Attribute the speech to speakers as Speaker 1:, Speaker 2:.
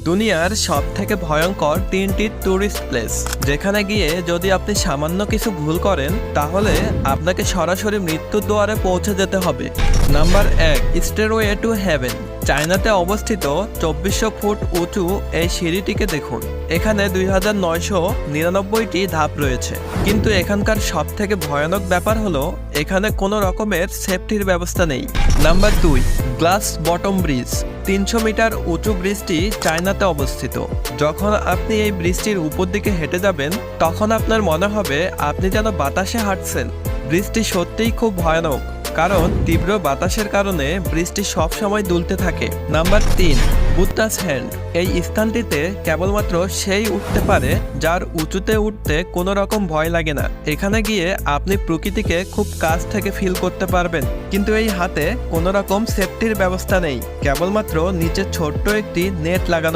Speaker 1: দুনিয়ার সবথেকে ভয়ঙ্কর 3টি ট্যুরিস্ট প্লেস যেখানে গিয়ে যদি আপনি সামান্য কিছু ভুল করেন তাহলে আপনাকে সরাসরি মৃত্যুর দুয়ারে পৌঁছে যেতে হবে। Number 1, stairway to heaven. চায়নাতে অবস্থিত 2400 ফুট উঁচু এই সিঁড়িটিকে দেখুন। এখানে 2999টি ধাপ রয়েছে, কিন্তু এখানকার সবথেকে ভয়ানক ব্যাপার হলো এখানে কোনো রকমের সেফটির ব্যবস্থা নেই। Number 2, glass bottom bridge. 300 metre উঁচু ব্রিজটি চায়নাতে অবস্থিত। যখন আপনি এই ব্রিজটির উপর দিকে হেঁটে যাবেন তখন আপনার মনে হবে আপনি যেন বাতাসে হাঁটছেন। ব্রিজটি সত্যিই খুব ভয়ানক, কারণ তীব্র বাতাসের কারণে ব্রিজটি সবসময় দুলতে থাকে। Number 3, Buddha's hand. এই স্থানটিতে কেবলমাত্র সেই উঠতে পারে যার উঁচুতে উঠতে কোনো রকম ভয় লাগে না। এখানে গিয়ে আপনি প্রকৃতিকে খুব কাছ থেকে ফিল করতে পারবেন, কিন্তু এই হাতে কোনো রকম সেফটির ব্যবস্থা নেই, কেবলমাত্র নিচে ছোট্ট একটি নেট লাগানো